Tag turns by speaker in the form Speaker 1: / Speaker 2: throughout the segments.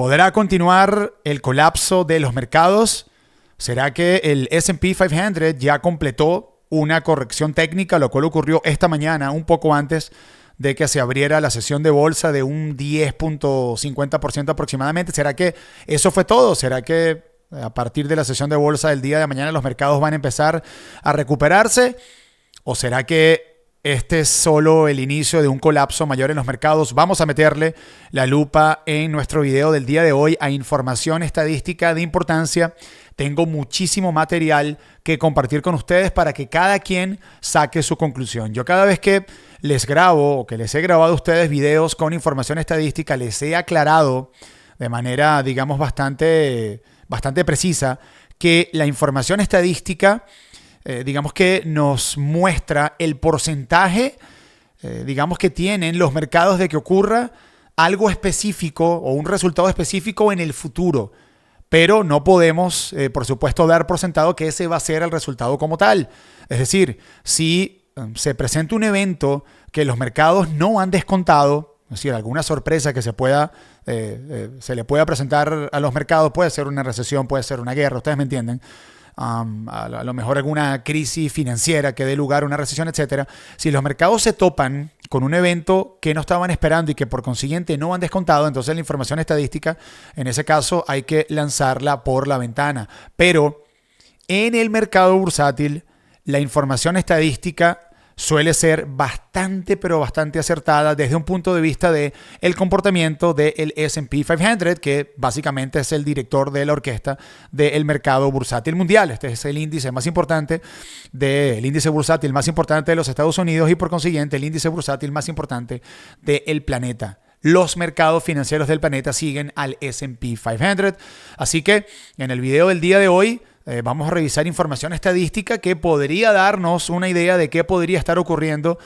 Speaker 1: ¿Podrá continuar el colapso de los mercados? ¿Será que el S&P 500 ya completó una corrección técnica, lo cual ocurrió esta mañana, un poco antes de que se abriera la sesión de bolsa de un 10.50% aproximadamente? ¿Será que eso fue todo? ¿Será que a partir de la sesión de bolsa del día de mañana los mercados van a empezar a recuperarse? ¿O será que este es solo el inicio de un colapso mayor en los mercados? Vamos a meterle la lupa en nuestro video del día de hoy a información estadística de importancia. Tengo muchísimo material que compartir con ustedes para que cada quien saque su conclusión. Yo cada vez que les grabo o que les he grabado a ustedes videos con información estadística, les he aclarado de manera, digamos, bastante precisa que la información estadística digamos que nos muestra el porcentaje, digamos que tienen los mercados de que ocurra algo específico o un resultado específico en el futuro. Pero no podemos, por supuesto, dar por sentado que ese va a ser el resultado como tal. Es decir, si se presenta un evento que los mercados no han descontado, es decir, alguna sorpresa que se le pueda presentar a los mercados, puede ser una recesión, puede ser una guerra, ustedes me entienden. A lo mejor alguna crisis financiera que dé lugar a una recesión, etcétera. Si los mercados se topan con un evento que no estaban esperando y que por consiguiente no han descontado, entonces la información estadística, en ese caso, hay que lanzarla por la ventana. Pero en el mercado bursátil, la información estadística suele ser bastante, pero bastante acertada desde un punto de vista del comportamiento del S&P 500, que básicamente es el director de la orquesta del mercado bursátil mundial. Este es el índice más importante, el índice bursátil más importante de los Estados Unidos y por consiguiente el índice bursátil más importante del planeta. Los mercados financieros del planeta siguen al S&P 500. Así que en el video del día de hoy vamos a revisar información estadística que podría darnos una idea de qué podría estar ocurriendo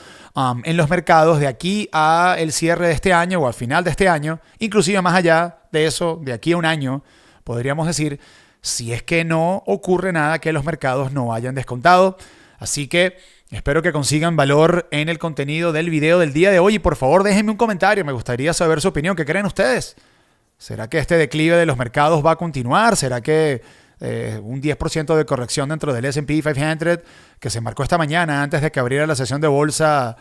Speaker 1: en los mercados de aquí a el cierre de este año o al final de este año, inclusive más allá de eso, de aquí a un año, podríamos decir, si es que no ocurre nada que los mercados no hayan descontado. Así que espero que consigan valor en el contenido del video del día de hoy y por favor déjenme un comentario, me gustaría saber su opinión. ¿Qué creen ustedes? ¿Será que este declive de los mercados va a continuar? ¿Será que un 10% de corrección dentro del S&P 500 que se marcó esta mañana antes de que abriera la sesión de bolsa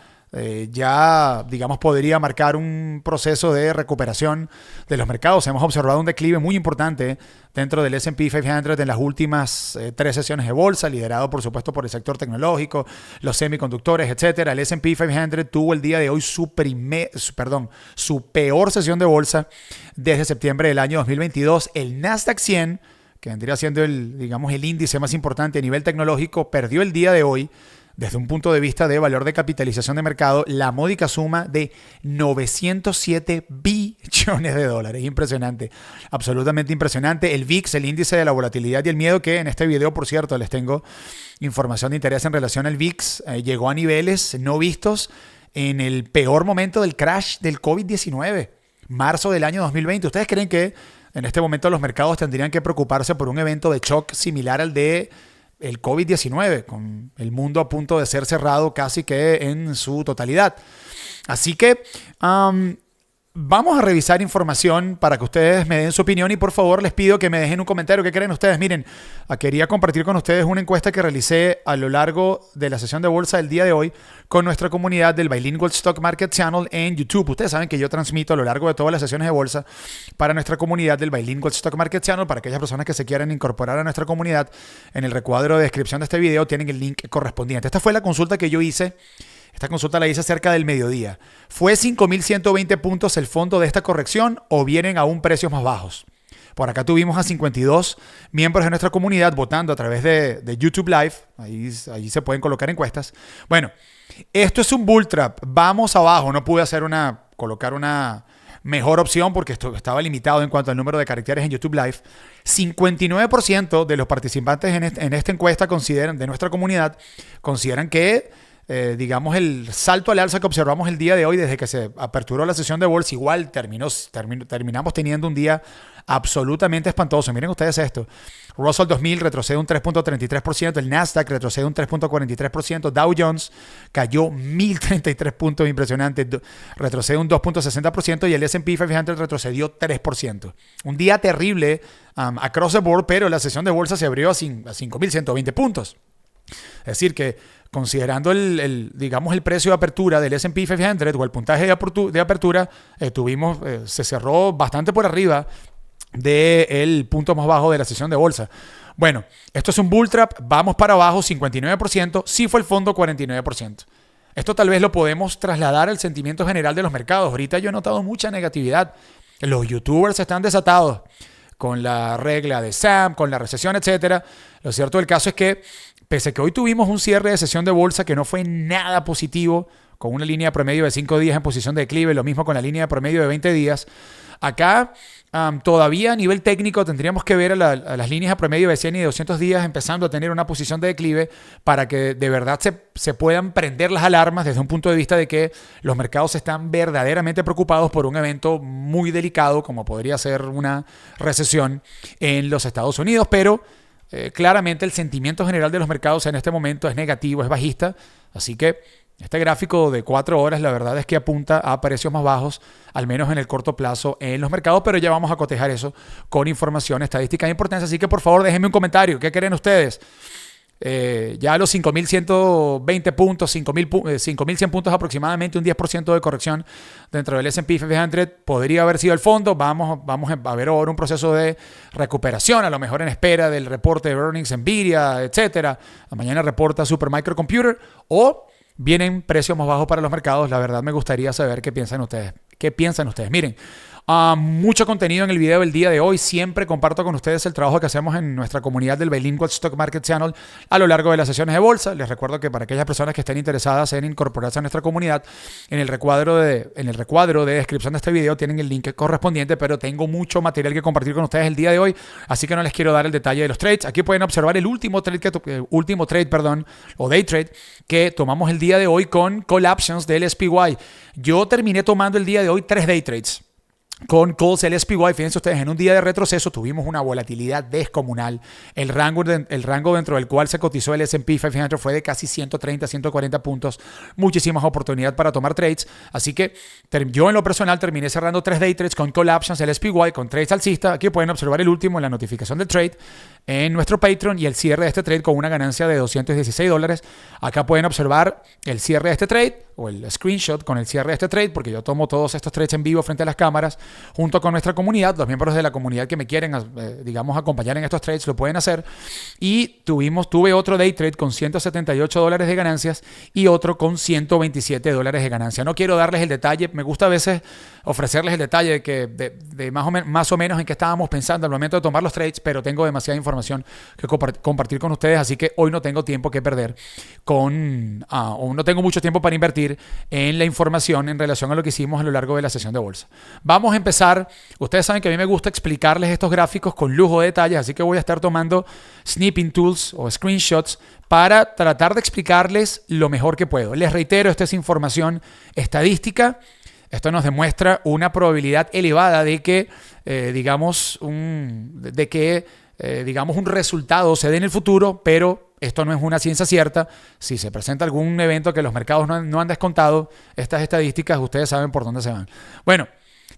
Speaker 1: ya, digamos, podría marcar un proceso de recuperación de los mercados? Hemos observado un declive muy importante dentro del S&P 500 en las últimas 3 sesiones de bolsa, liderado por supuesto por el sector tecnológico, los semiconductores, etcétera. El S&P 500 tuvo el día de hoy su peor sesión de bolsa desde septiembre del año 2022. El Nasdaq 100, que vendría siendo el índice más importante a nivel tecnológico, perdió el día de hoy, desde un punto de vista de valor de capitalización de mercado, la módica suma de 907 billones de dólares. Impresionante, absolutamente impresionante. El VIX, el índice de la volatilidad y el miedo, que en este video, por cierto, les tengo información de interés en relación al VIX, llegó a niveles no vistos en el peor momento del crash del COVID-19, marzo del año 2020. ¿Ustedes creen que en este momento los mercados tendrían que preocuparse por un evento de shock similar al de el COVID-19, con el mundo a punto de ser cerrado casi que en su totalidad? Así que vamos a revisar información para que ustedes me den su opinión y por favor les pido que me dejen un comentario. ¿Qué creen ustedes? Miren, quería compartir con ustedes una encuesta que realicé a lo largo de la sesión de bolsa del día de hoy con nuestra comunidad del Bilingual Stock Market Channel en YouTube. Ustedes saben que yo transmito a lo largo de todas las sesiones de bolsa para nuestra comunidad del Bilingual Stock Market Channel. Para aquellas personas que se quieran incorporar a nuestra comunidad, en el recuadro de descripción de este video tienen el link correspondiente. Esta fue la consulta que yo hice. Esta consulta la hice cerca del mediodía. ¿Fue 5.120 puntos el fondo de esta corrección o vienen aún precios más bajos? Por acá tuvimos a 52 miembros de nuestra comunidad votando a través de YouTube Live. Ahí se pueden colocar encuestas. Bueno, esto es un bull trap. Vamos abajo. No pude colocar una mejor opción porque esto estaba limitado en cuanto al número de caracteres en YouTube Live. 59% de los participantes en esta encuesta de nuestra comunidad consideran que digamos, el salto al alza que observamos el día de hoy desde que se aperturó la sesión de bolsa, igual terminamos teniendo un día absolutamente espantoso. Miren ustedes esto. Russell 2000 retrocede un 3.33%, el Nasdaq retrocede un 3.43%, Dow Jones cayó 1.033 puntos, impresionante, retrocede un 2.60% y el S&P 500 retrocedió 3%. Un día terrible across the board, pero la sesión de bolsa se abrió a 5.120 puntos. Es decir que considerando digamos el precio de apertura del S&P 500 o el puntaje de apertura, se cerró bastante por arriba del punto más bajo de la sesión de bolsa. Bueno, esto es un bull trap, vamos para abajo 59%, sí fue el fondo 49%. Esto tal vez lo podemos trasladar al sentimiento general de los mercados. Ahorita yo he notado mucha negatividad. Los youtubers están desatados con la regla de Sam, con la recesión, etcétera. Lo cierto del caso es que pese a que hoy tuvimos un cierre de sesión de bolsa que no fue nada positivo, con una línea promedio de 5 días en posición de declive, lo mismo con la línea promedio de 20 días, acá todavía a nivel técnico tendríamos que ver a las líneas a promedio de 100 y 200 días empezando a tener una posición de declive para que de verdad se puedan prender las alarmas desde un punto de vista de que los mercados están verdaderamente preocupados por un evento muy delicado como podría ser una recesión en los Estados Unidos, pero claramente el sentimiento general de los mercados en este momento es negativo, es bajista, así que este gráfico de 4 horas la verdad es que apunta a precios más bajos, al menos en el corto plazo en los mercados, pero ya vamos a cotejar eso con información estadística de importancia, así que por favor déjenme un comentario, ¿qué creen ustedes? Ya a los 5.120 puntos, 5.100 puntos aproximadamente, un 10% de corrección dentro del S&P 500 podría haber sido el fondo. Vamos a ver ahora un proceso de recuperación, a lo mejor en espera del reporte de earnings Nvidia, etcétera. Mañana reporta Supermicro Computer o vienen precios más bajos para los mercados. La verdad me gustaría saber qué piensan ustedes. Miren, mucho contenido en el video del día de hoy. Siempre comparto con ustedes el trabajo que hacemos en nuestra comunidad del Bilingual Stock Market Channel a lo largo de las sesiones de bolsa. Les recuerdo que para aquellas personas que estén interesadas en incorporarse a nuestra comunidad, en el recuadro de descripción de este video tienen el link correspondiente, pero tengo mucho material que compartir con ustedes el día de hoy, así que no les quiero dar el detalle de los trades. Aquí pueden observar el último day trade que tomamos el día de hoy con call options del SPY. Yo terminé tomando el día de hoy 3 day trades con calls del SPY. Fíjense ustedes, en un día de retroceso tuvimos una volatilidad descomunal. El rango dentro del cual se cotizó el S&P 500 fue de casi 130, 140 puntos. Muchísimas oportunidades para tomar trades. Así que yo en lo personal terminé cerrando 3 day trades con call options del SPY, con trades alcistas. Aquí pueden observar el último en la notificación del trade en nuestro Patreon y el cierre de este trade con una ganancia de $216. Acá pueden observar el cierre de este trade o el screenshot con el cierre de este trade, porque yo tomo todos estos trades en vivo frente a las cámaras junto con nuestra comunidad. Los miembros de la comunidad que me quieren, acompañar en estos trades lo pueden hacer. Y tuve otro day trade con $178 de ganancias y otro con $127 de ganancia. No quiero darles el detalle, me gusta a veces ofrecerles el detalle de más o menos en qué estábamos pensando al momento de tomar los trades, pero tengo demasiada información que compartir con ustedes, así que hoy no tengo tiempo que perder o no tengo mucho tiempo para invertir en la información en relación a lo que hicimos a lo largo de la sesión de bolsa. Vamos a empezar. Ustedes saben que a mí me gusta explicarles estos gráficos con lujo de detalles, así que voy a estar tomando snipping tools o screenshots para tratar de explicarles lo mejor que puedo. Les reitero, esta es información estadística. Esto nos demuestra una probabilidad elevada de que, un resultado se dé en el futuro, pero esto no es una ciencia cierta. Si se presenta algún evento que los mercados no han descontado, estas estadísticas, ustedes saben por dónde se van. Bueno,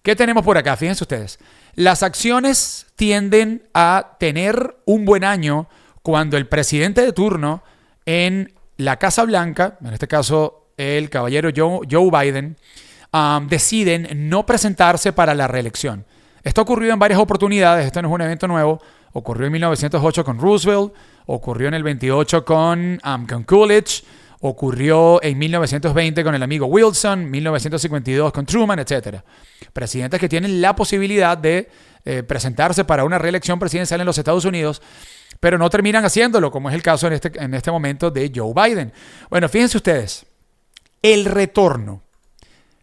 Speaker 1: ¿qué tenemos por acá? Fíjense ustedes. Las acciones tienden a tener un buen año cuando el presidente de turno en la Casa Blanca, en este caso el caballero Joe Biden, deciden no presentarse para la reelección. Esto ha ocurrido en varias oportunidades, esto no es un evento nuevo. Ocurrió en 1908 con Roosevelt, ocurrió en el 28 con Coolidge, ocurrió en 1920 con el amigo Wilson, 1952 con Truman, etc. Presidentes que tienen la posibilidad de presentarse para una reelección presidencial en los Estados Unidos, pero no terminan haciéndolo, como es el caso en este momento de Joe Biden. Bueno, fíjense ustedes, el retorno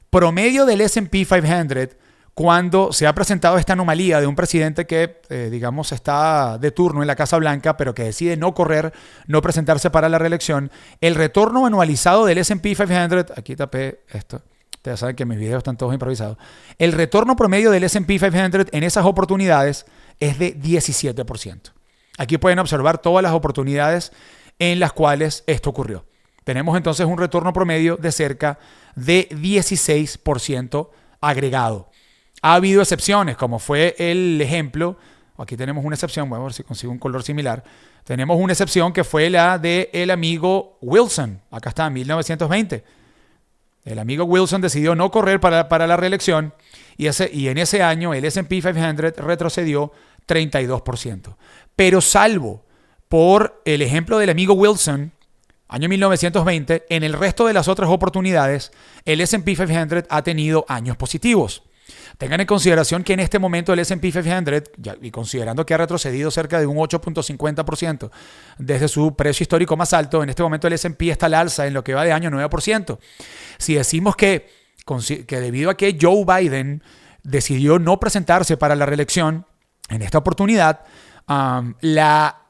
Speaker 1: promedio del S&P 500 cuando se ha presentado esta anomalía de un presidente que, digamos, está de turno en la Casa Blanca, pero que decide no correr, no presentarse para la reelección, el retorno anualizado del S&P 500, aquí tapé esto, ustedes saben que mis videos están todos improvisados, el retorno promedio del S&P 500 en esas oportunidades es de 17%. Aquí pueden observar todas las oportunidades en las cuales esto ocurrió. Tenemos entonces un retorno promedio de cerca de 16% agregado. Ha habido excepciones, como fue el ejemplo, aquí tenemos una excepción, voy a ver si consigo un color similar. Tenemos una excepción que fue la del amigo Wilson, acá está, en 1920. El amigo Wilson decidió no correr para la reelección y en ese año el S&P 500 retrocedió 32%. Pero salvo por el ejemplo del amigo Wilson, año 1920, en el resto de las otras oportunidades, el S&P 500 ha tenido años positivos. Tengan en consideración que en este momento el S&P 500, y considerando que ha retrocedido cerca de un 8.50% desde su precio histórico más alto, en este momento el S&P está al alza en lo que va de año 9%. Si decimos que debido a que Joe Biden decidió no presentarse para la reelección en esta oportunidad, la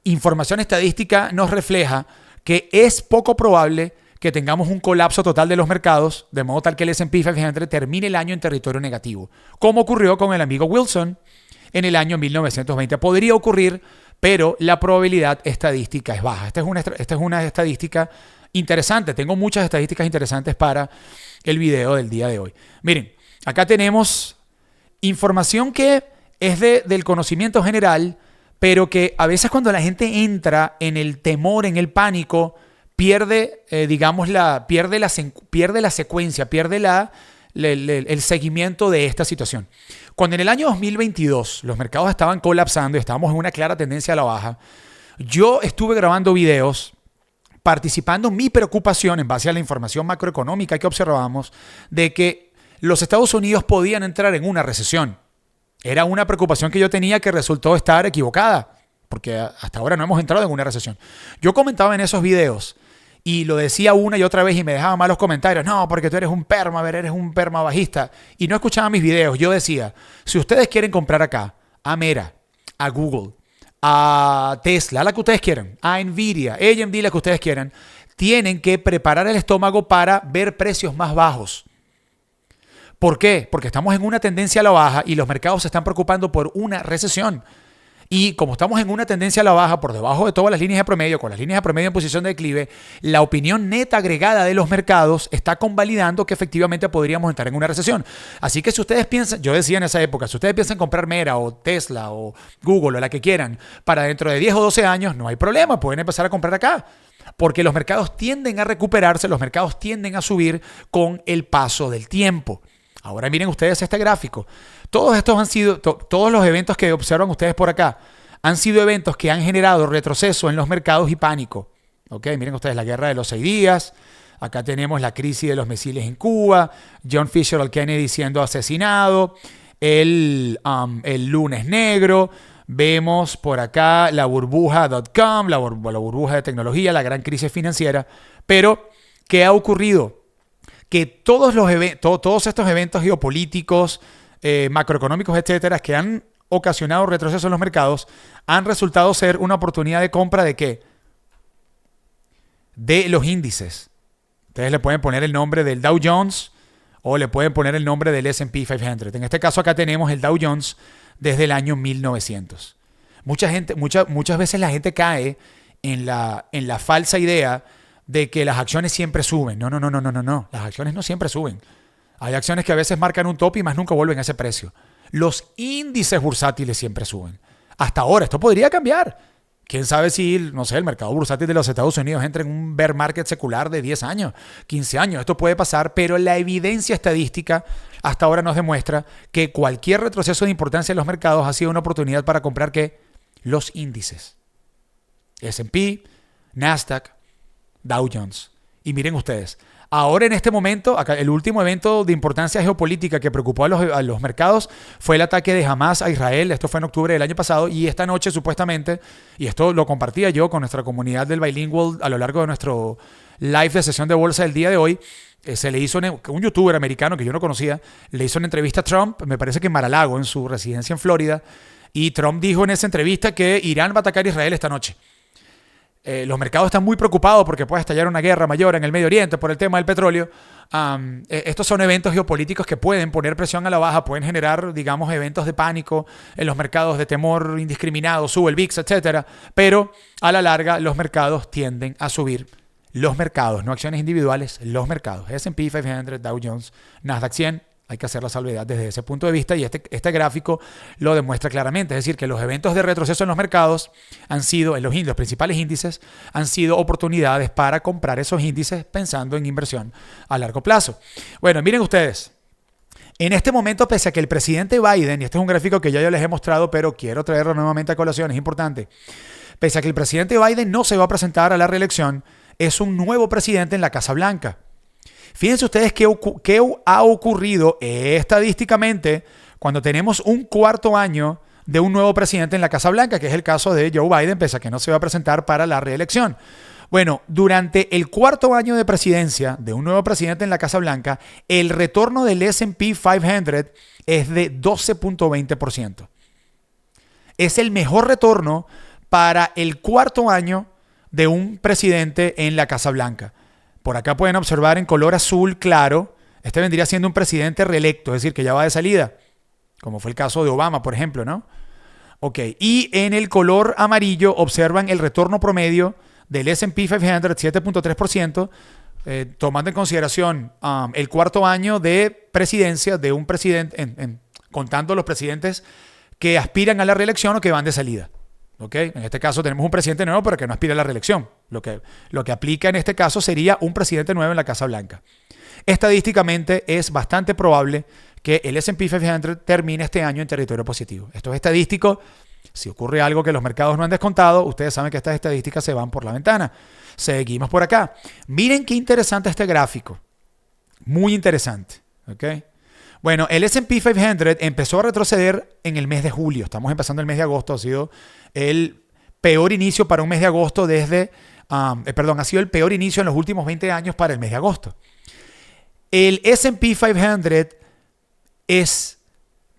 Speaker 1: información estadística nos refleja que es poco probable que tengamos un colapso total de los mercados, de modo tal que el S&P 500 termine el año en territorio negativo, como ocurrió con el amigo Wilson en el año 1920. Podría ocurrir, pero la probabilidad estadística es baja. Esta es una estadística interesante. Tengo muchas estadísticas interesantes para el video del día de hoy. Miren, acá tenemos información que es del conocimiento general, pero que a veces cuando la gente entra en el temor, en el pánico, pierde la secuencia, pierde el seguimiento de esta situación. Cuando en el año 2022 los mercados estaban colapsando y estábamos en una clara tendencia a la baja, yo estuve grabando videos participando en mi preocupación en base a la información macroeconómica que observábamos de que los Estados Unidos podían entrar en una recesión. Era una preocupación que yo tenía que resultó estar equivocada, porque hasta ahora no hemos entrado en una recesión. Yo comentaba en esos videos y lo decía una y otra vez y me dejaban malos comentarios. No, porque tú eres un eres un perma bajista. Y no escuchaba mis videos. Yo decía, si ustedes quieren comprar acá a Meta, a Google, a Tesla, a la que ustedes quieran, a Nvidia, AMD, la que ustedes quieran, tienen que preparar el estómago para ver precios más bajos. ¿Por qué? Porque estamos en una tendencia a la baja y los mercados se están preocupando por una recesión. Y como estamos en una tendencia a la baja por debajo de todas las líneas de promedio, con las líneas de promedio en posición de declive, la opinión neta agregada de los mercados está convalidando que efectivamente podríamos entrar en una recesión. Así que si ustedes piensan, yo decía en esa época, si ustedes piensan comprar Meta o Tesla o Google o la que quieran para dentro de 10 o 12 años, no hay problema, pueden empezar a comprar acá. Porque los mercados tienden a recuperarse, los mercados tienden a subir con el paso del tiempo. Ahora miren ustedes este gráfico. Todos estos han sido, todos los eventos que observan ustedes por acá han sido eventos que han generado retroceso en los mercados y pánico. ¿Ok? Miren ustedes la guerra de los 6 días. Acá tenemos la crisis de los misiles en Cuba. John Fitzgerald Kennedy siendo asesinado. El lunes negro. Vemos por acá la burbuja.com, la burbuja de tecnología, la gran crisis financiera. Pero, ¿qué ha ocurrido? Que todos estos eventos geopolíticos, macroeconómicos, etcétera, que han ocasionado retroceso en los mercados, han resultado ser una oportunidad de compra ¿de qué? De los índices. Ustedes le pueden poner el nombre del Dow Jones o le pueden poner el nombre del S&P 500. En este caso acá tenemos el Dow Jones desde el año 1900. Muchas veces la gente cae en la falsa idea de que las acciones siempre suben. No. Las acciones no siempre suben. Hay acciones que a veces marcan un top y más nunca vuelven a ese precio. Los índices bursátiles siempre suben. Hasta ahora, esto podría cambiar. ¿Quién sabe si, no sé, el mercado bursátil de los Estados Unidos entra en un bear market secular de 10 años, 15 años? Esto puede pasar, pero la evidencia estadística hasta ahora nos demuestra que cualquier retroceso de importancia en los mercados ha sido una oportunidad para comprar ¿qué? Los índices. S&P, Nasdaq, Dow Jones. Y miren ustedes, ahora en este momento, acá, el último evento de importancia geopolítica que preocupó a los mercados fue el ataque de Hamas a Israel. Esto fue en octubre del año pasado y esta noche supuestamente, y esto lo compartía yo con nuestra comunidad del Bilingual a lo largo de nuestro live de sesión de bolsa del día de hoy, se le hizo un youtuber americano que yo no conocía, le hizo una entrevista a Trump, me parece que en Mar-a-Lago, en su residencia en Florida, y Trump dijo en esa entrevista que Irán va a atacar a Israel esta noche. Los mercados están muy preocupados porque puede estallar una guerra mayor en el Medio Oriente por el tema del petróleo. Estos son eventos geopolíticos que pueden poner presión a la baja, pueden generar, digamos, eventos de pánico en los mercados, de temor indiscriminado, sube el VIX, etcétera. Pero a la larga los mercados tienden a subir. Los mercados, no acciones individuales, los mercados. S&P 500, Dow Jones, Nasdaq 100. Hay que hacer la salvedad desde ese punto de vista y este gráfico lo demuestra claramente. Es decir, que los eventos de retroceso en los mercados han sido, en los principales índices, han sido oportunidades para comprar esos índices pensando en inversión a largo plazo. Bueno, miren ustedes. En este momento, pese a que el presidente Biden, y este es un gráfico que ya yo les he mostrado, pero quiero traerlo nuevamente a colación, es importante. Pese a que el presidente Biden no se va a presentar a la reelección, es un nuevo presidente en la Casa Blanca. Fíjense ustedes qué ha ocurrido estadísticamente cuando tenemos un cuarto año de un nuevo presidente en la Casa Blanca, que es el caso de Joe Biden, pese a que no se va a presentar para la reelección. Bueno, durante el cuarto año de presidencia de un nuevo presidente en la Casa Blanca, el retorno del S&P 500 es de 12.20%. Es el mejor retorno para el cuarto año de un presidente en la Casa Blanca. Por acá pueden observar en color azul claro, este vendría siendo un presidente reelecto, es decir, que ya va de salida, como fue el caso de Obama, por ejemplo, ¿no? Ok, y en el color amarillo observan el retorno promedio del S&P 500, 7.3%, tomando en consideración el cuarto año de presidencia de un presidente, contando los presidentes que aspiran a la reelección o que van de salida. ¿Okay? En este caso tenemos un presidente nuevo pero que no aspira a la reelección. Lo que aplica en este caso sería un presidente nuevo en la Casa Blanca. Estadísticamente es bastante probable que el S&P 500 termine este año en territorio positivo. Esto es estadístico. Si ocurre algo que los mercados no han descontado, ustedes saben que estas estadísticas se van por la ventana. Seguimos por acá. Miren qué interesante este gráfico. Muy interesante. ¿Okay? Bueno, el S&P 500 empezó a retroceder en el mes de julio. Estamos empezando el mes de agosto. Ha sido el peor inicio para un mes de agosto ha sido el peor inicio en los últimos 20 años para el mes de agosto. El S&P 500 es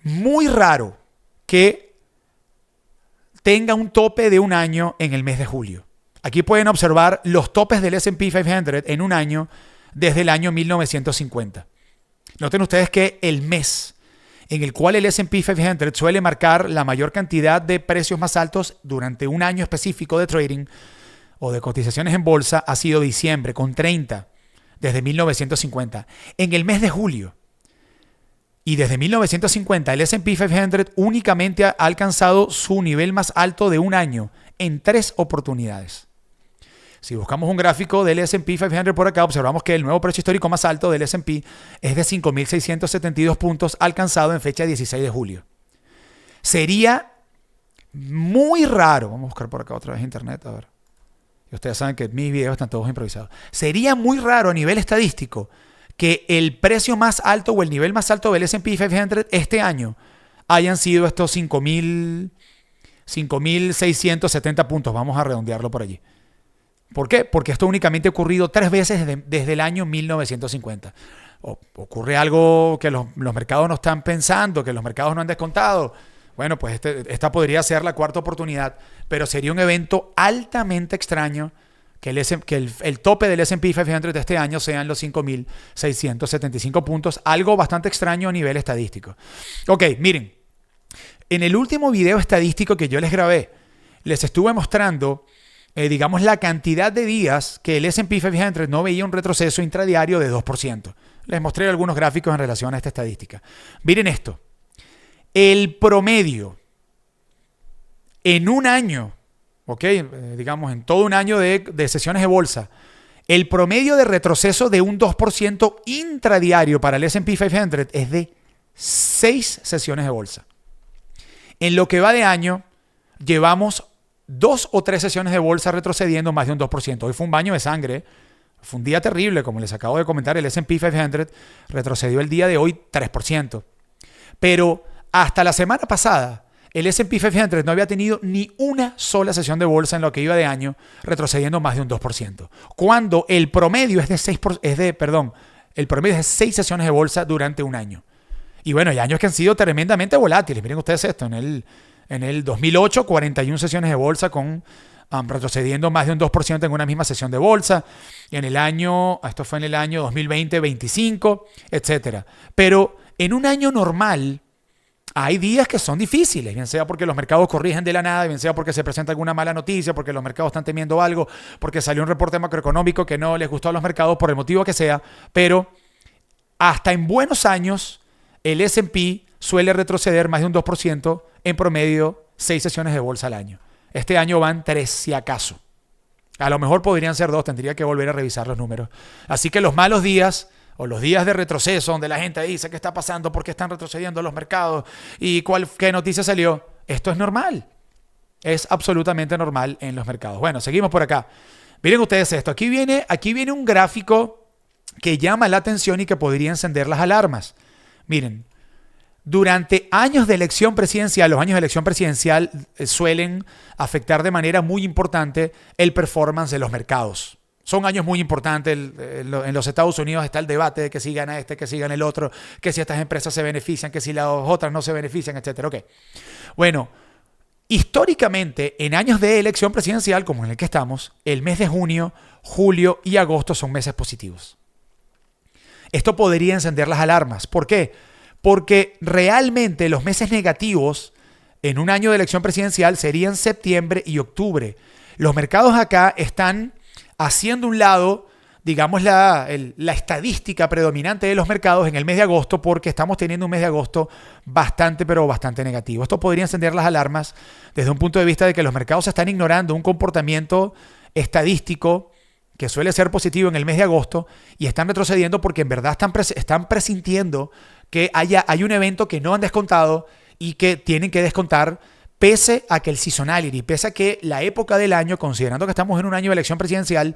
Speaker 1: muy raro que tenga un tope de un año en el mes de julio. Aquí pueden observar los topes del S&P 500 en un año desde el año 1950. Noten ustedes que el mes en el cual el S&P 500 suele marcar la mayor cantidad de precios más altos durante un año específico de trading o de cotizaciones en bolsa ha sido diciembre, con 30, desde 1950. En el mes de julio y desde 1950, el S&P 500 únicamente ha alcanzado su nivel más alto de un año en 3 oportunidades. Si buscamos un gráfico del S&P 500 por acá, observamos que el nuevo precio histórico más alto del S&P es de 5.672 puntos alcanzado en fecha 16 de julio. Sería muy raro, vamos a buscar por acá otra vez internet, a ver. Y ustedes saben que mis videos están todos improvisados. Sería muy raro a nivel estadístico que el precio más alto o el nivel más alto del S&P 500 este año hayan sido estos 5.670 puntos. Vamos a redondearlo por allí. ¿Por qué? Porque esto únicamente ha ocurrido 3 veces desde el año 1950. Ocurre algo que los mercados no están pensando, que los mercados no han descontado. Bueno, pues esta podría ser la cuarta oportunidad, pero sería un evento altamente extraño que el tope del S&P 500 de este año sean los 5.675 puntos, algo bastante extraño a nivel estadístico. Ok, miren, en el último video estadístico que yo les grabé, les estuve mostrando digamos, la cantidad de días que el S&P 500 no veía un retroceso intradiario de 2%. Les mostré algunos gráficos en relación a esta estadística. Miren esto. El promedio en un año, digamos, en todo un año de sesiones de bolsa, el promedio de retroceso de un 2% intradiario para el S&P 500 es de 6 sesiones de bolsa. En lo que va de año, llevamos 2 o 3 sesiones de bolsa retrocediendo más de un 2%. Hoy fue un baño de sangre. Fue un día terrible, como les acabo de comentar. El S&P 500 retrocedió el día de hoy 3%. Pero hasta la semana pasada, el S&P 500 no había tenido ni una sola sesión de bolsa en lo que iba de año, retrocediendo más de un 2%. Cuando el promedio es de El promedio es de 6 sesiones de bolsa durante un año. Y bueno, hay años que han sido tremendamente volátiles. Miren ustedes esto, en el 2008, 41 sesiones de bolsa con retrocediendo más de un 2% en una misma sesión de bolsa. Y esto fue en el año 2020, 25, etcétera. Pero en un año normal hay días que son difíciles, bien sea porque los mercados corrigen de la nada, bien sea porque se presenta alguna mala noticia, porque los mercados están temiendo algo, porque salió un reporte macroeconómico que no les gustó a los mercados por el motivo que sea. Pero hasta en buenos años el S&P suele retroceder más de un 2% en promedio 6 sesiones de bolsa al año. Este año van 3 si acaso. A lo mejor podrían ser 2, tendría que volver a revisar los números. Así que los malos días o los días de retroceso donde la gente dice qué está pasando, por qué están retrocediendo los mercados y qué noticia salió, esto es normal. Es absolutamente normal en los mercados. Bueno, seguimos por acá. Miren ustedes esto. Aquí viene un gráfico que llama la atención y que podría encender las alarmas. Miren, durante años de elección presidencial, los años de elección presidencial suelen afectar de manera muy importante el performance de los mercados. Son años muy importantes. En los Estados Unidos está el debate de que si gana este, que si gana el otro, que si estas empresas se benefician, que si las otras no se benefician, etc. Okay. Bueno, históricamente, en años de elección presidencial, como en el que estamos, el mes de junio, julio y agosto son meses positivos. Esto podría encender las alarmas. ¿Por qué? Porque realmente los meses negativos en un año de elección presidencial serían septiembre y octubre. Los mercados acá están haciendo un lado, digamos, la estadística predominante de los mercados en el mes de agosto, porque estamos teniendo un mes de agosto bastante, pero bastante negativo. Esto podría encender las alarmas desde un punto de vista de que los mercados están ignorando un comportamiento estadístico que suele ser positivo en el mes de agosto y están retrocediendo porque en verdad están presintiendo que hay un evento que no han descontado y que tienen que descontar, pese a que el seasonality, pese a que la época del año, considerando que estamos en un año de elección presidencial,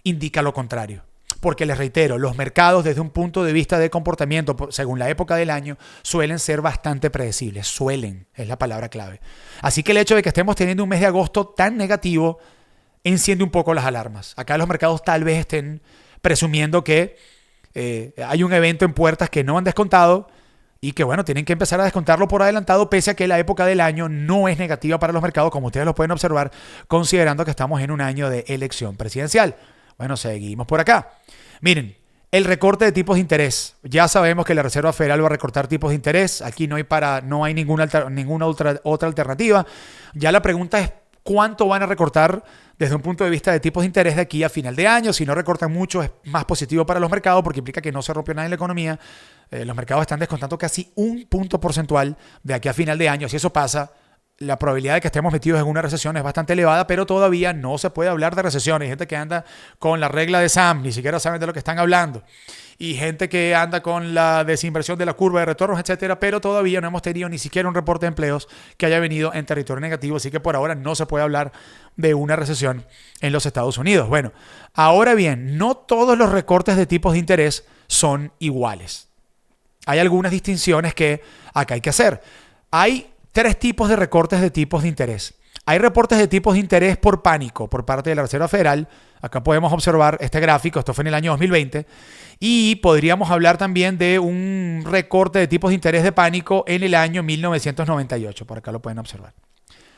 Speaker 1: indica lo contrario. Porque les reitero, los mercados desde un punto de vista de comportamiento, según la época del año, suelen ser bastante predecibles. Suelen, es la palabra clave. Así que el hecho de que estemos teniendo un mes de agosto tan negativo enciende un poco las alarmas. Acá los mercados tal vez estén presumiendo que hay un evento en puertas que no han descontado y que, bueno, tienen que empezar a descontarlo por adelantado, pese a que la época del año no es negativa para los mercados, como ustedes lo pueden observar, considerando que estamos en un año de elección presidencial. Bueno, seguimos por acá. Miren, el recorte de tipos de interés. Ya sabemos que la Reserva Federal va a recortar tipos de interés. Aquí no hay ninguna otra alternativa. Ya la pregunta es cuánto van a recortar desde un punto de vista de tipos de interés de aquí a final de año. Si no recortan mucho, es más positivo para los mercados porque implica que no se rompió nada en la economía. Los mercados están descontando casi 1 punto porcentual de aquí a final de año. Si eso pasa, la probabilidad de que estemos metidos en una recesión es bastante elevada, pero todavía no se puede hablar de recesión. Hay gente que anda con la regla de Sam, ni siquiera saben de lo que están hablando. Y gente que anda con la desinversión de la curva de retornos, etcétera, pero todavía no hemos tenido ni siquiera un reporte de empleos que haya venido en territorio negativo, así que por ahora no se puede hablar de una recesión en los Estados Unidos. Bueno, ahora bien, no todos los recortes de tipos de interés son iguales. Hay algunas distinciones que acá hay que hacer. Hay 3 tipos de recortes de tipos de interés. Hay reportes de tipos de interés por pánico por parte de la Reserva Federal. Acá podemos observar este gráfico, esto fue en el año 2020. Y podríamos hablar también de un recorte de tipos de interés de pánico en el año 1998. Por acá lo pueden observar.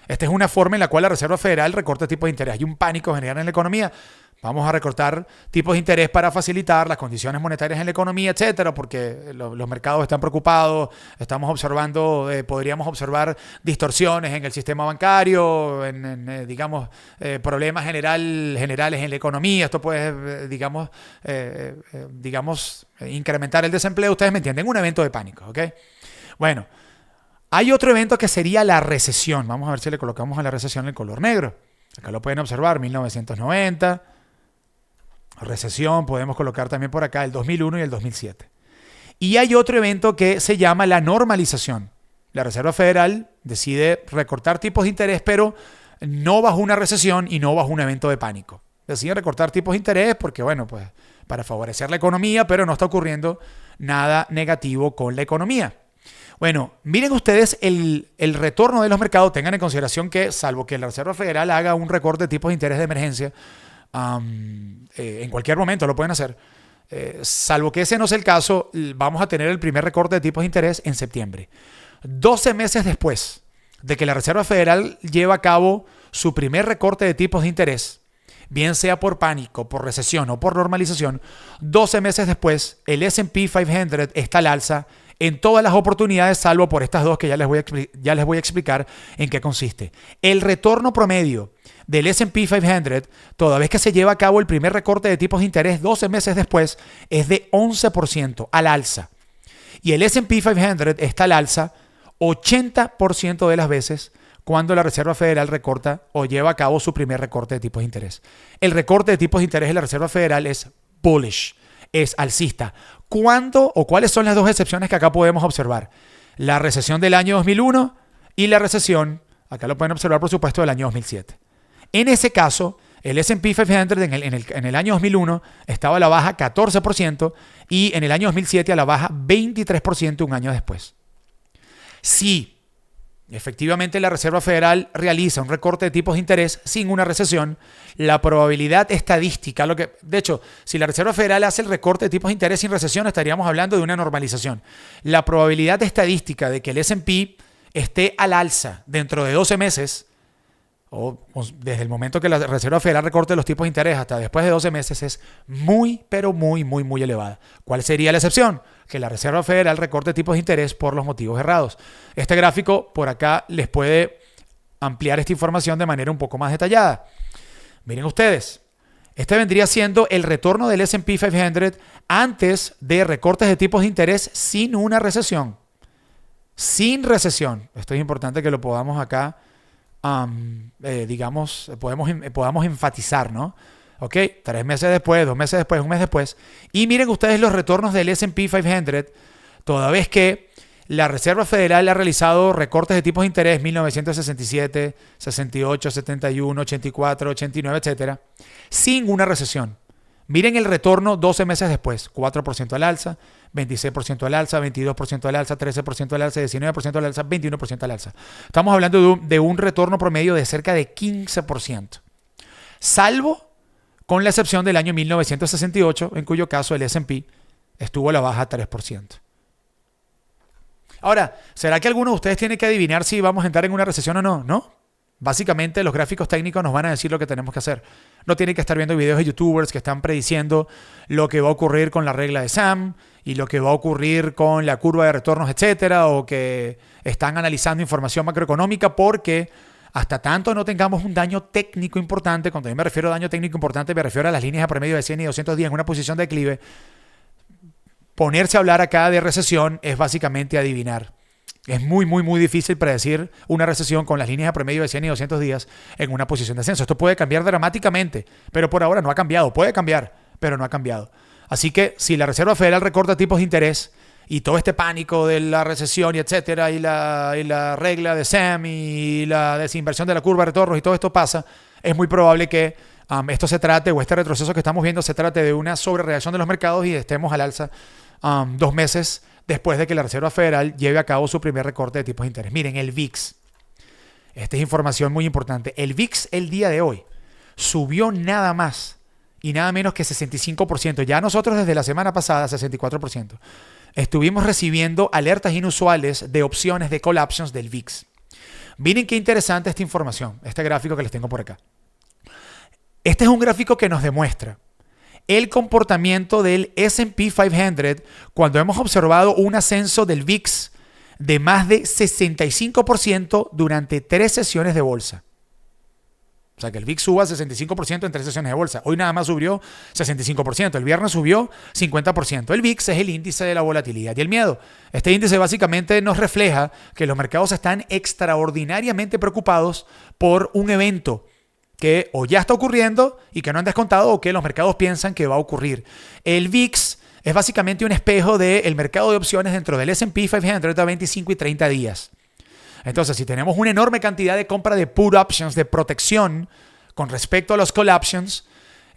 Speaker 1: Esta es una forma en la cual la Reserva Federal recorta tipos de interés. Hay un pánico general en la economía. Vamos a recortar tipos de interés para facilitar las condiciones monetarias en la economía, etcétera, porque los mercados están preocupados. Estamos observando, podríamos observar distorsiones en el sistema bancario, digamos, problemas generales en la economía. Esto puede, digamos, incrementar el desempleo. Ustedes me entienden, un evento de pánico, ¿ok? Bueno, hay otro evento que sería la recesión. Vamos a ver si le colocamos a la recesión el color negro. Acá lo pueden observar, 1990. Recesión, podemos colocar también por acá el 2001 y el 2007. Y hay otro evento que se llama la normalización. La Reserva Federal decide recortar tipos de interés, pero no bajo una recesión y no bajo un evento de pánico. Decide recortar tipos de interés porque, bueno, pues para favorecer la economía, pero no está ocurriendo nada negativo con la economía. Bueno, miren ustedes el retorno de los mercados. Tengan en consideración que, salvo que la Reserva Federal haga un recorte de tipos de interés de emergencia, en cualquier momento lo pueden hacer. salvo que ese no sea el caso, vamos a tener el primer recorte de tipos de interés en septiembre. 12 meses después de que la Reserva Federal lleva a cabo su primer recorte de tipos de interés, bien sea por pánico, por recesión o por normalización, 12 meses después el S&P 500 está al alza en todas las oportunidades, salvo por estas dos que ya les voy a explicar en qué consiste. El retorno promedio del S&P 500, toda vez que se lleva a cabo el primer recorte de tipos de interés 12 meses después, es de 11% al alza. Y el S&P 500 está al alza 80% de las veces cuando la Reserva Federal recorta o lleva a cabo su primer recorte de tipos de interés. El recorte de tipos de interés de la Reserva Federal es bullish, es alcista. ¿Cuándo o cuáles son las dos excepciones que acá podemos observar? La recesión del año 2001 y la recesión, acá lo pueden observar por supuesto, del año 2007. En ese caso, el S&P 500 en el año 2001 estaba a la baja 14% y en el año 2007 a la baja 23% un año después. Si efectivamente la Reserva Federal realiza un recorte de tipos de interés sin una recesión, la probabilidad estadística, de hecho, si la Reserva Federal hace el recorte de tipos de interés sin recesión, estaríamos hablando de una normalización. La probabilidad estadística de que el S&P esté al alza dentro de 12 meses, o desde el momento que la Reserva Federal recorte los tipos de interés hasta después de 12 meses, es muy, pero muy, muy, muy elevada. ¿Cuál sería la excepción? Que la Reserva Federal recorte tipos de interés por los motivos errados. Este gráfico por acá les puede ampliar esta información de manera un poco más detallada. Miren ustedes, este vendría siendo el retorno del S&P 500 antes de recortes de tipos de interés sin una recesión. Sin recesión. Esto es importante que lo podamos acá podamos enfatizar, ¿no? Ok, 3 meses después, 2 meses después, 1 mes después. Y miren ustedes los retornos del S&P 500, toda vez que la Reserva Federal ha realizado recortes de tipos de interés 1967, 68, 71, 84, 89, etcétera, sin una recesión. Miren el retorno 12 meses después, 4% al alza, 26% al alza, 22% al alza, 13% al alza, 19% al alza, 21% al alza. Estamos hablando de un retorno promedio de cerca de 15%. Salvo con la excepción del año 1968, en cuyo caso el S&P estuvo a la baja 3%. Ahora, ¿será que alguno de ustedes tiene que adivinar si vamos a entrar en una recesión o no? ¿No? Básicamente los gráficos técnicos nos van a decir lo que tenemos que hacer. No tienen que estar viendo videos de youtubers que están prediciendo lo que va a ocurrir con la regla de SAM y lo que va a ocurrir con la curva de retornos, etcétera, o que están analizando información macroeconómica, porque hasta tanto no tengamos un daño técnico importante, cuando yo me refiero a daño técnico importante me refiero a las líneas a promedio de 100 y 200 días en una posición de declive, ponerse a hablar acá de recesión es básicamente adivinar. Es muy, muy, muy difícil predecir una recesión con las líneas a promedio de 100 y 200 días en una posición de ascenso. Esto puede cambiar dramáticamente, pero por ahora no ha cambiado. Puede cambiar, pero no ha cambiado. Así que si la Reserva Federal recorta tipos de interés y todo este pánico de la recesión y etcétera, y la regla de SAM y la desinversión de la curva de retornos y todo esto pasa, es muy probable que esto se trate, o este retroceso que estamos viendo, se trate de una sobrereacción de los mercados y estemos al alza 2 meses después de que la Reserva Federal lleve a cabo su primer recorte de tipos de interés. Miren, el VIX. Esta es información muy importante. El VIX el día de hoy subió nada más y nada menos que 65%. Ya nosotros desde la semana pasada, 64%, estuvimos recibiendo alertas inusuales de opciones de call options del VIX. Miren qué interesante esta información, este gráfico que les tengo por acá. Este es un gráfico que nos demuestra el comportamiento del S&P 500 cuando hemos observado un ascenso del VIX de más de 65% durante 3 sesiones de bolsa. O sea, que el VIX suba 65% en 3 sesiones de bolsa. Hoy nada más subió 65%. El viernes subió 50%. El VIX es el índice de la volatilidad y el miedo. Este índice básicamente nos refleja que los mercados están extraordinariamente preocupados por un evento que o ya está ocurriendo y que no han descontado, o que los mercados piensan que va a ocurrir. El VIX es básicamente un espejo del mercado de opciones dentro del S&P 500 de 25 y 30 días. Entonces, si tenemos una enorme cantidad de compra de put options, de protección con respecto a los call options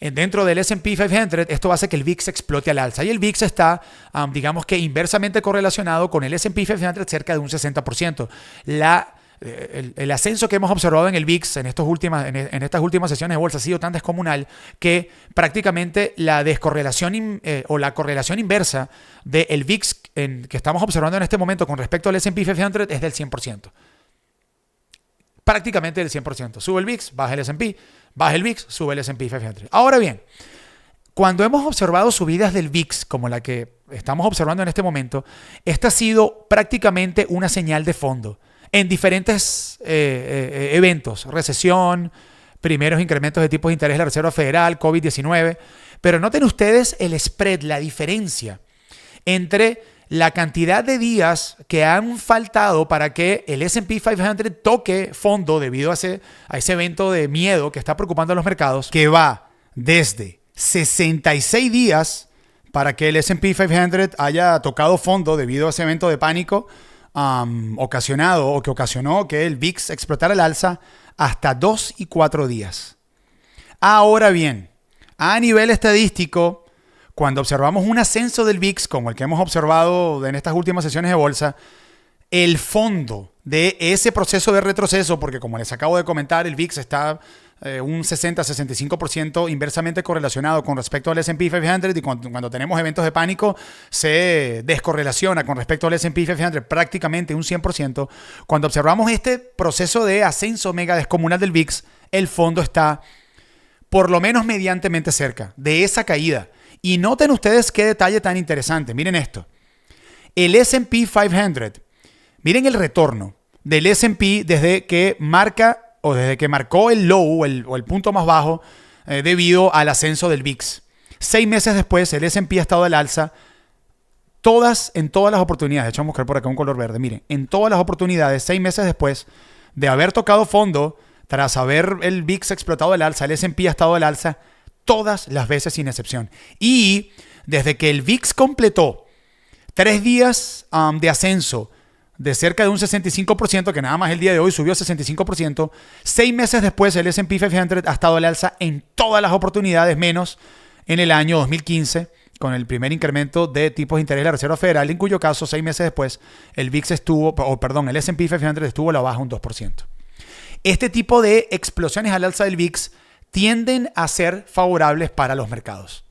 Speaker 1: dentro del S&P 500, esto hace que el VIX explote al alza. Y el VIX está, digamos que inversamente correlacionado con el S&P 500 cerca de un 60%. el ascenso que hemos observado en el VIX en estas últimas sesiones de bolsa ha sido tan descomunal que prácticamente la descorrelación o la correlación inversa del VIX que estamos observando en este momento con respecto al S&P 500 es del 100%. Prácticamente del 100%. Sube el VIX, baja el S&P, baja el VIX, sube el S&P 500. Ahora bien, cuando hemos observado subidas del VIX como la que estamos observando en este momento, esta ha sido prácticamente una señal de fondo en diferentes eventos, recesión, primeros incrementos de tipos de interés de la Reserva Federal, COVID-19, pero noten ustedes el spread, la diferencia entre la cantidad de días que han faltado para que el S&P 500 toque fondo debido a ese evento de miedo que está preocupando a los mercados, que va desde 66 días para que el S&P 500 haya tocado fondo debido a ese evento de pánico que ocasionó que el VIX explotara al alza, hasta 2 y 4 días. Ahora bien, a nivel estadístico, cuando observamos un ascenso del VIX, como el que hemos observado en estas últimas sesiones de bolsa, el fondo de ese proceso de retroceso, porque como les acabo de comentar, el VIX está un 60-65% inversamente correlacionado con respecto al S&P 500 y cuando tenemos eventos de pánico se descorrelaciona con respecto al S&P 500 prácticamente un 100%. Cuando observamos este proceso de ascenso mega descomunal del VIX, el fondo está por lo menos mediantemente cerca de esa caída. Y noten ustedes qué detalle tan interesante. Miren esto. El S&P 500, miren el retorno del S&P desde que marcó el low o el punto más bajo debido al ascenso del VIX. 6 meses después, el S&P ha estado al alza en todas las oportunidades. De hecho, vamos a buscar por acá un color verde. Miren, en todas las oportunidades, 6 meses después de haber tocado fondo, tras haber el VIX explotado al alza, el S&P ha estado al alza todas las veces sin excepción. Y desde que el VIX completó 3 días de ascenso de cerca de un 65%, que nada más el día de hoy subió 65%, 6 meses después el S&P 500 ha estado al alza en todas las oportunidades, menos en el año 2015, con el primer incremento de tipos de interés de la Reserva Federal, en cuyo caso 6 meses después el el S&P 500 estuvo a la baja un 2%. Este tipo de explosiones al alza del VIX tienden a ser favorables para los mercados.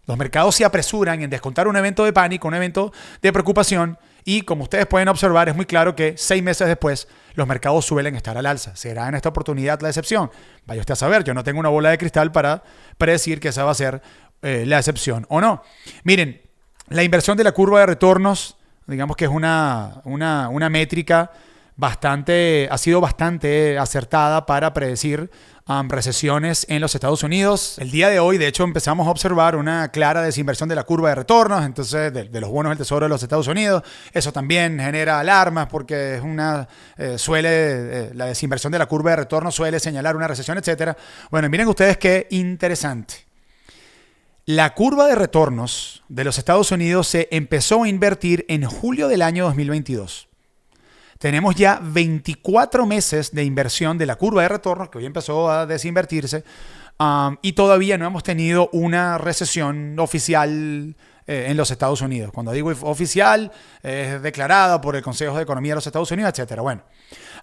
Speaker 1: Los mercados se apresuran en descontar un evento de pánico, un evento de preocupación, y como ustedes pueden observar, es muy claro que 6 meses después los mercados suelen estar al alza. ¿Será en esta oportunidad la excepción? Vaya usted a saber, yo no tengo una bola de cristal para predecir que esa va a ser la excepción o no. Miren, la inversión de la curva de retornos, digamos que es una métrica ha sido bastante acertada para predecir recesiones en los Estados Unidos. El día de hoy, de hecho, empezamos a observar una clara desinversión de la curva de retornos, entonces de los bonos del Tesoro de los Estados Unidos. Eso también genera alarmas porque es la desinversión de la curva de retorno suele señalar una recesión, etcétera. Bueno, miren ustedes qué interesante. La curva de retornos de los Estados Unidos se empezó a invertir en julio del año 2022. Tenemos ya 24 meses de inversión de la curva de retorno, que hoy empezó a desinvertirse, y todavía no hemos tenido una recesión oficial en los Estados Unidos. Cuando digo oficial, es declarada por el Consejo de Economía de los Estados Unidos, etc. Bueno,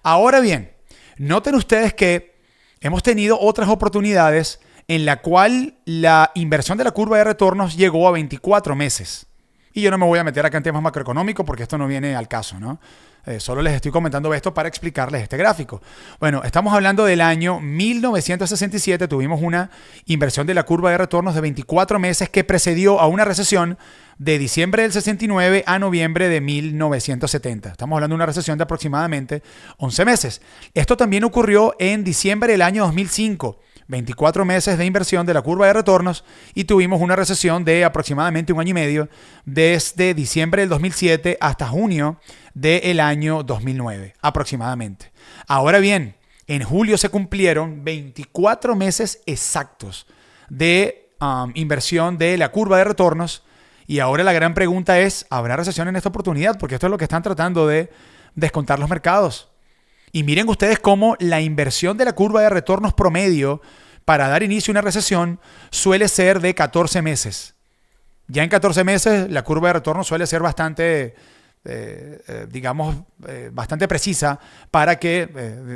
Speaker 1: ahora bien, noten ustedes que hemos tenido otras oportunidades en la cual la inversión de la curva de retornos llegó a 24 meses. Y yo no me voy a meter acá en temas macroeconómicos porque esto no viene al caso, ¿no? Solo les estoy comentando esto para explicarles este gráfico. Bueno, estamos hablando del año 1967. Tuvimos una inversión de la curva de retornos de 24 meses que precedió a una recesión de diciembre del 69 a noviembre de 1970. Estamos hablando de una recesión de aproximadamente 11 meses. Esto también ocurrió en diciembre del año 2005. 24 meses de inversión de la curva de retornos y tuvimos una recesión de aproximadamente 1 año y medio desde diciembre del 2007 hasta junio del año 2009 aproximadamente. Ahora bien, en julio se cumplieron 24 meses exactos de inversión de la curva de retornos y ahora la gran pregunta es, ¿habrá recesión en esta oportunidad? Porque esto es lo que están tratando de descontar los mercados. Y miren ustedes cómo la inversión de la curva de retornos promedio para dar inicio a una recesión suele ser de 14 meses. Ya en 14 meses la curva de retorno suele ser bastante bastante precisa para que,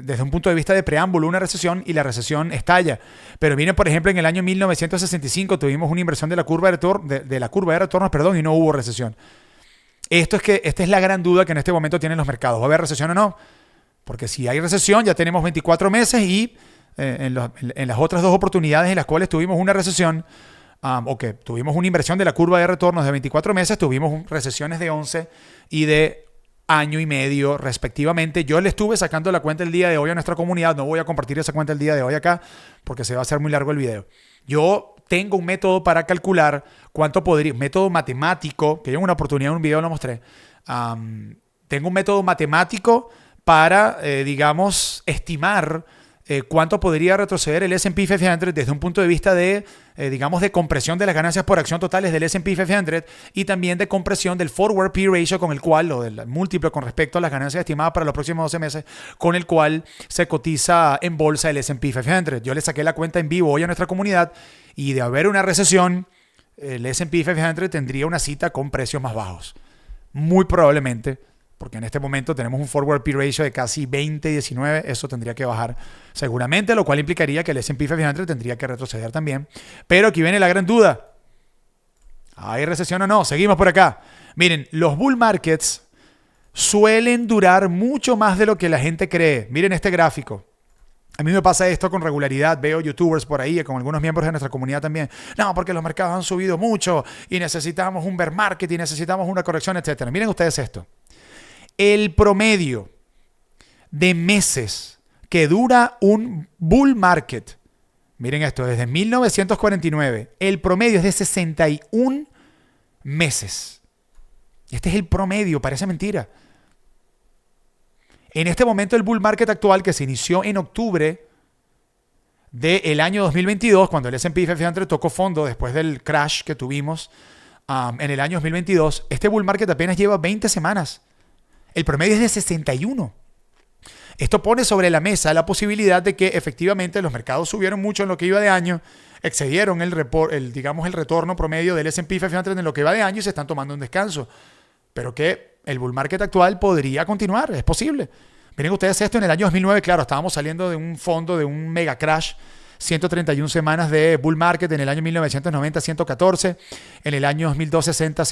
Speaker 1: desde un punto de vista de preámbulo, una recesión y la recesión estalla. Pero miren, por ejemplo, en el año 1965 tuvimos una inversión de la curva de retornos, y no hubo recesión. Esta es la gran duda que en este momento tienen los mercados. ¿Va a haber recesión o no? Porque si hay recesión, ya tenemos 24 meses y en las otras dos oportunidades en las cuales tuvimos una recesión, o que tuvimos una inversión de la curva de retornos de 24 meses, tuvimos recesiones de 11 y de año y medio respectivamente. Yo le estuve sacando la cuenta el día de hoy a nuestra comunidad. No voy a compartir esa cuenta el día de hoy acá porque se va a hacer muy largo el video. Yo tengo un método para calcular cuánto podría, un método matemático, que yo en una oportunidad en un video lo mostré. Tengo un método matemático para, estimar cuánto podría retroceder el S&P 500 desde un punto de vista de compresión de las ganancias por acción totales del S&P 500 y también de compresión del forward P ratio, con el cual, o del múltiplo con respecto a las ganancias estimadas para los próximos 12 meses, con el cual se cotiza en bolsa el S&P 500. Yo le saqué la cuenta en vivo hoy a nuestra comunidad y de haber una recesión, el S&P 500 tendría una cita con precios más bajos. Muy probablemente, porque en este momento tenemos un forward P ratio de casi 20-19, eso tendría que bajar seguramente, lo cual implicaría que el S&P 500 tendría que retroceder también. Pero aquí viene la gran duda. ¿Hay recesión o no? Seguimos por acá. Miren, los bull markets suelen durar mucho más de lo que la gente cree. Miren este gráfico. A mí me pasa esto con regularidad. Veo youtubers por ahí, con algunos miembros de nuestra comunidad también. No, porque los mercados han subido mucho y necesitamos un bear market y necesitamos una corrección, etc. Miren ustedes esto. El promedio de meses que dura un bull market, miren esto, desde 1949, el promedio es de 61 meses. Este es el promedio, parece mentira. En este momento el bull market actual, que se inició en octubre del año 2022, cuando el S&P 500 tocó fondo después del crash que tuvimos en el año 2022, este bull market apenas lleva 20 semanas. El promedio es de 61. Esto pone sobre la mesa la posibilidad de que efectivamente los mercados subieron mucho en lo que iba de año, excedieron el retorno promedio del S&P 500 en lo que va de año y se están tomando un descanso. Pero que el bull market actual podría continuar, es posible. Miren ustedes esto, en el año 2009, claro, estábamos saliendo de un fondo, de un mega crash, 131 semanas de bull market, en el año 1990, 114, en el año 2012, 60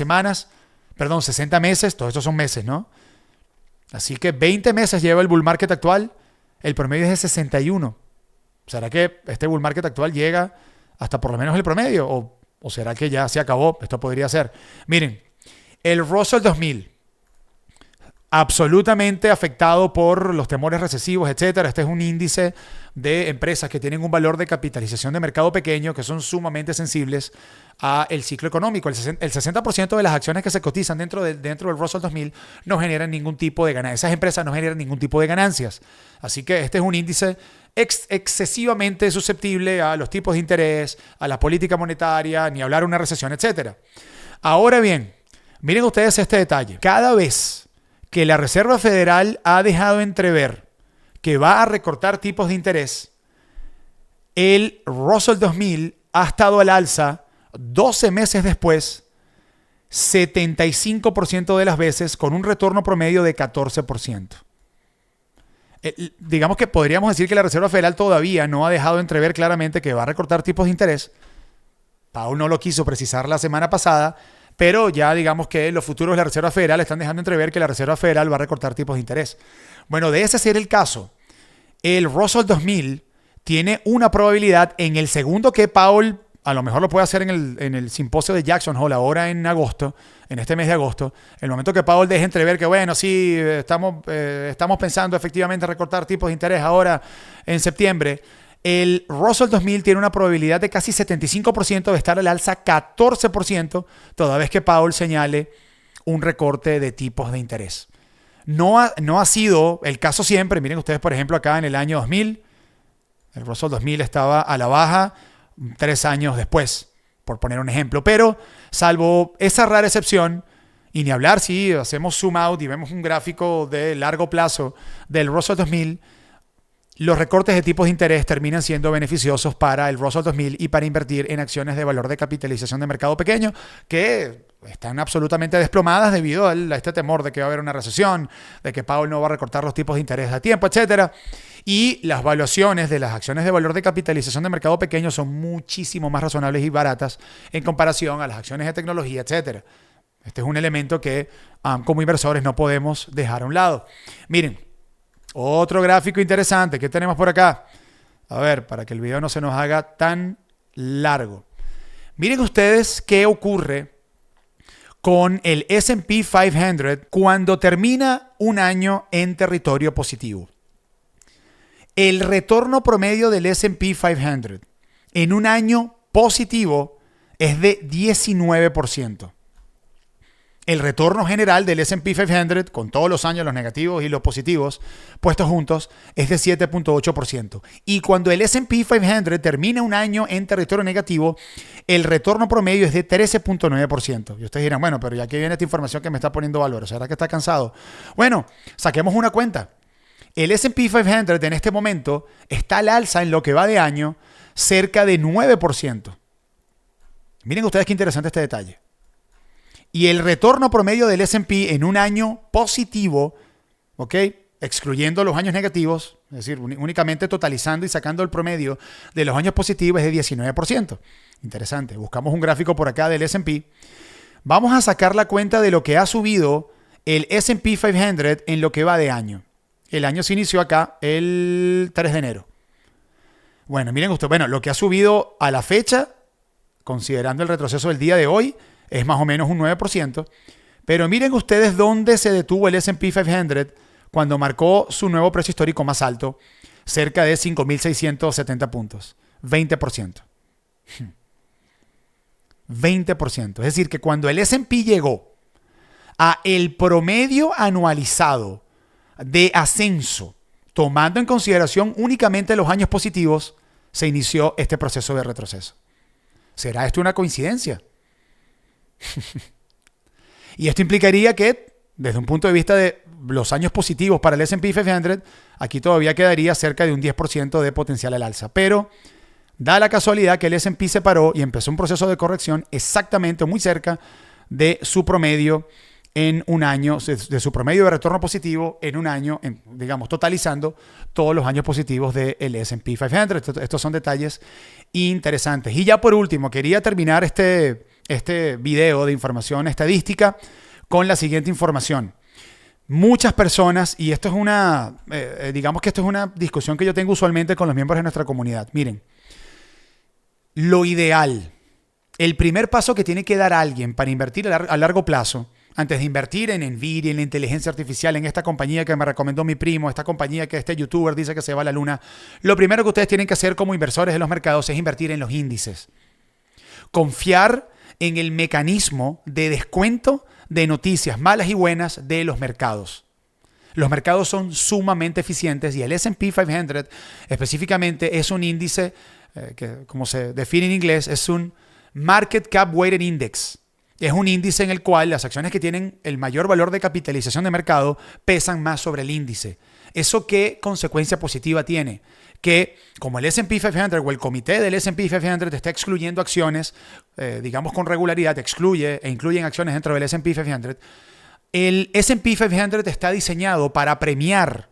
Speaker 1: meses, todos estos son meses, ¿no? Así que 20 meses lleva el bull market actual, el promedio es de 61. ¿Será que este bull market actual llega hasta por lo menos el promedio? ¿O será que ya se acabó? Esto podría ser. Miren, el Russell 2000, absolutamente afectado por los temores recesivos, etcétera. Este es un índice de empresas que tienen un valor de capitalización de mercado pequeño, que son sumamente sensibles al ciclo económico. El 60% de las acciones que se cotizan dentro del Russell 2000 no generan ningún tipo de ganancias. Esas empresas no generan ningún tipo de ganancias. Así que este es un índice excesivamente susceptible a los tipos de interés, a la política monetaria, ni hablar de una recesión, etcétera. Ahora bien, miren ustedes este detalle. Cada vez que la Reserva Federal ha dejado entrever que va a recortar tipos de interés, el Russell 2000 ha estado al alza 12 meses después, 75% de las veces, con un retorno promedio de 14%. Digamos que podríamos decir que la Reserva Federal todavía no ha dejado entrever claramente que va a recortar tipos de interés. Powell no lo quiso precisar la semana pasada, pero ya digamos que los futuros de la Reserva Federal están dejando entrever que la Reserva Federal va a recortar tipos de interés. Bueno, de ese ser el caso, el Russell 2000 tiene una probabilidad en el segundo que Powell, a lo mejor lo puede hacer en el simposio de Jackson Hole ahora en agosto, en este mes de agosto, el momento que Powell deje entrever que bueno, sí, estamos pensando efectivamente recortar tipos de interés ahora en septiembre, el Russell 2000 tiene una probabilidad de casi 75% de estar al alza, 14%, toda vez que Powell señale un recorte de tipos de interés. No ha sido el caso siempre. Miren ustedes, por ejemplo, acá en el año 2000, el Russell 2000 estaba a la baja 3 años después, por poner un ejemplo. Pero, salvo esa rara excepción, y ni hablar si hacemos zoom out y vemos un gráfico de largo plazo del Russell 2000, los recortes de tipos de interés terminan siendo beneficiosos para el Russell 2000 y para invertir en acciones de valor de capitalización de mercado pequeño, que están absolutamente desplomadas debido a este temor de que va a haber una recesión, de que Powell no va a recortar los tipos de interés a tiempo, etcétera. Y las valuaciones de las acciones de valor de capitalización de mercado pequeño son muchísimo más razonables y baratas en comparación a las acciones de tecnología, etcétera. Este es un elemento que como inversores no podemos dejar a un lado. Miren, otro gráfico interesante. ¿Qué tenemos por acá? A ver, para que el video no se nos haga tan largo. Miren ustedes qué ocurre con el S&P 500 cuando termina un año en territorio positivo. El retorno promedio del S&P 500 en un año positivo es de 19%. El retorno general del S&P 500, con todos los años, los negativos y los positivos, puestos juntos, es de 7.8%. Y cuando el S&P 500 termina un año en territorio negativo, el retorno promedio es de 13.9%. Y ustedes dirán, bueno, pero ya que viene esta información que me está poniendo valor, ¿será que está cansado? Bueno, saquemos una cuenta. El S&P 500 en este momento está al alza en lo que va de año cerca de 9%. Miren ustedes qué interesante este detalle. Y el retorno promedio del S&P en un año positivo, ¿ok? Excluyendo los años negativos, es decir, únicamente totalizando y sacando el promedio de los años positivos, es de 19%. Interesante. Buscamos un gráfico por acá del S&P. Vamos a sacar la cuenta de lo que ha subido el S&P 500 en lo que va de año. El año se inició acá el 3 de enero. Bueno, miren ustedes, bueno, lo que ha subido a la fecha, considerando el retroceso del día de hoy, es más o menos un 9%. Pero miren ustedes dónde se detuvo el S&P 500 cuando marcó su nuevo precio histórico más alto, cerca de 5.670 puntos. 20%. 20%. Es decir, que cuando el S&P llegó a el promedio anualizado de ascenso, tomando en consideración únicamente los años positivos, se inició este proceso de retroceso. ¿Será esto una coincidencia? Y esto implicaría que, desde un punto de vista de los años positivos para el S&P 500, aquí todavía quedaría cerca de un 10% de potencial al alza. Pero da la casualidad que el S&P se paró y empezó un proceso de corrección exactamente muy cerca de su promedio en un año, de su promedio de retorno positivo en un año, digamos, totalizando todos los años positivos del S&P 500. Estos son detalles interesantes. Y ya por último, quería terminar este video de información estadística con la siguiente información. Muchas personas, y esto es digamos que esto es una discusión que yo tengo usualmente con los miembros de nuestra comunidad. Miren, lo ideal, el primer paso que tiene que dar alguien para invertir a largo plazo, antes de invertir en Nvidia, en la inteligencia artificial, en esta compañía que me recomendó mi primo, esta compañía que este youtuber dice que se va a la luna, lo primero que ustedes tienen que hacer como inversores de los mercados es invertir en los índices. Confiar en el mecanismo de descuento de noticias malas y buenas de los mercados. Los mercados son sumamente eficientes y el S&P 500 específicamente es un índice que, como se define en inglés, es un Market Cap Weighted Index. Es un índice en el cual las acciones que tienen el mayor valor de capitalización de mercado pesan más sobre el índice. ¿Eso qué consecuencia positiva tiene? Que como el S&P 500 o el comité del S&P 500 te está excluyendo acciones, digamos con regularidad, te excluye e incluyen acciones dentro del S&P 500, el S&P 500 está diseñado para premiar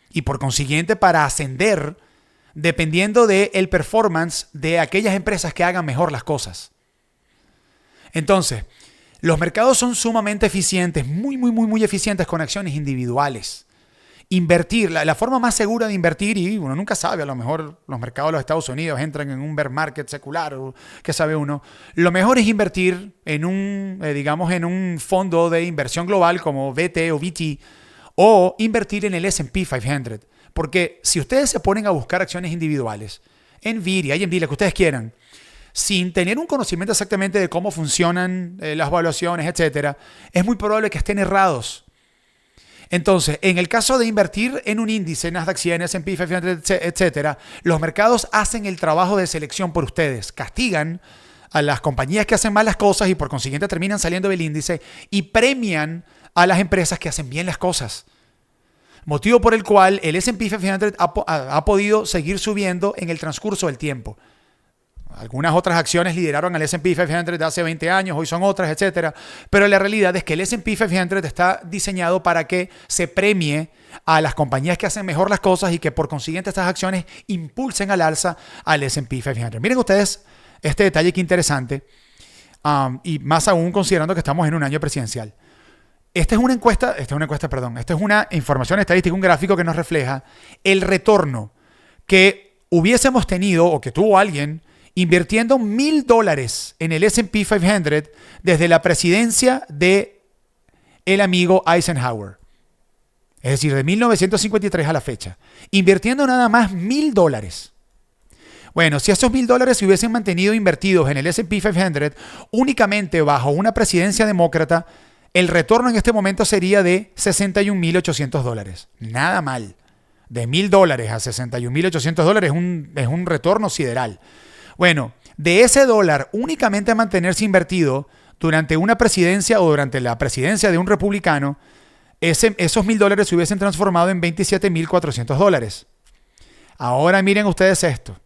Speaker 1: y por consiguiente para ascender dependiendo del performance de aquellas empresas que hagan mejor las cosas. Entonces, los mercados son sumamente eficientes, muy eficientes con acciones individuales. Invertir, la forma más segura de invertir, y uno nunca sabe, a lo mejor los mercados de los Estados Unidos entran en un bear market secular, o qué sabe uno. Lo mejor es invertir en en un fondo de inversión global como VT o VT, o invertir en el S&P 500. Porque si ustedes se ponen a buscar acciones individuales, Nvidia, AMD, lo que ustedes quieran, sin tener un conocimiento exactamente de cómo funcionan las valuaciones, etcétera, es muy probable que estén errados. Entonces, en el caso de invertir en un índice, Nasdaq 100, S&P 500, etcétera, los mercados hacen el trabajo de selección por ustedes, castigan a las compañías que hacen malas cosas y por consiguiente terminan saliendo del índice y premian a las empresas que hacen bien las cosas. Motivo por el cual el S&P 500 ha podido seguir subiendo en el transcurso del tiempo. algunas otras acciones lideraron al S&P 500 de hace 20 años, hoy son otras, etcétera. Pero la realidad es que el S&P 500 está diseñado para que se premie a las compañías que hacen mejor las cosas y que por consiguiente estas acciones impulsen al alza al S&P 500. Miren ustedes este detalle que interesante, y más aún considerando que estamos en un año presidencial. Esta es una información estadística, un gráfico que nos refleja el retorno que hubiésemos tenido o que tuvo alguien invirtiendo $1,000 en el S&P 500 desde la presidencia de el amigo Eisenhower. Es decir, de 1953 a la fecha. Invirtiendo nada más $1,000. Bueno, si esos $1,000 se hubiesen mantenido invertidos en el S&P 500 únicamente bajo una presidencia demócrata, el retorno en este momento sería de $61,800. Nada mal. De $1,000 a $61,800 es un retorno sideral. Bueno, de ese dólar únicamente a mantenerse invertido durante una presidencia o durante la presidencia de un republicano, esos $1,000 se hubiesen transformado en $27,400. Ahora miren ustedes esto.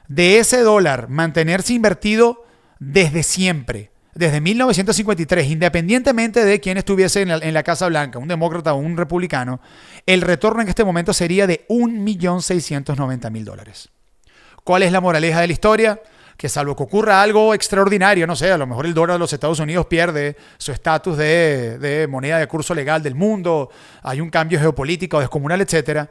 Speaker 1: De ese dólar mantenerse invertido desde siempre, desde 1953, independientemente de quién estuviese en la Casa Blanca, un demócrata o un republicano, el retorno en este momento sería de $1,690,000. ¿Cuál es la moraleja de la historia? Que salvo que ocurra algo extraordinario, no sé, a lo mejor el dólar de los Estados Unidos pierde su estatus de moneda de curso legal del mundo, hay un cambio geopolítico descomunal, etcétera.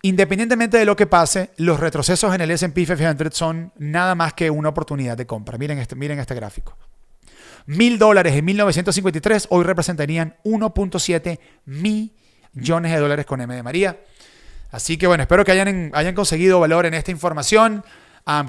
Speaker 1: Independientemente de lo que pase, los retrocesos en el S&P 500 son nada más que una oportunidad de compra. Miren este gráfico. $1,000 en 1953 hoy representarían 1.7 millones de dólares con M de María. Así que bueno, espero que hayan conseguido valor en esta información.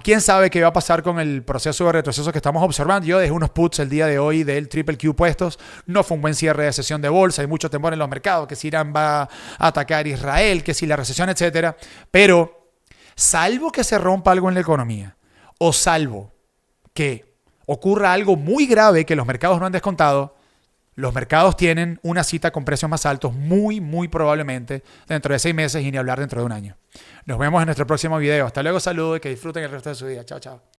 Speaker 1: ¿Quién sabe qué va a pasar con el proceso de retroceso que estamos observando? Yo dejé unos puts el día de hoy del Triple Q puestos. No fue un buen cierre de sesión de bolsa. Hay mucho temor en los mercados, que si Irán va a atacar a Israel, que si la recesión, etcétera. Pero salvo que se rompa algo en la economía o salvo que ocurra algo muy grave que los mercados no han descontado, los mercados tienen una cita con precios más altos muy, muy probablemente dentro de 6 meses y ni hablar dentro de un año. Nos vemos en nuestro próximo video. Hasta luego, saludos y que disfruten el resto de su día. Chao, chao.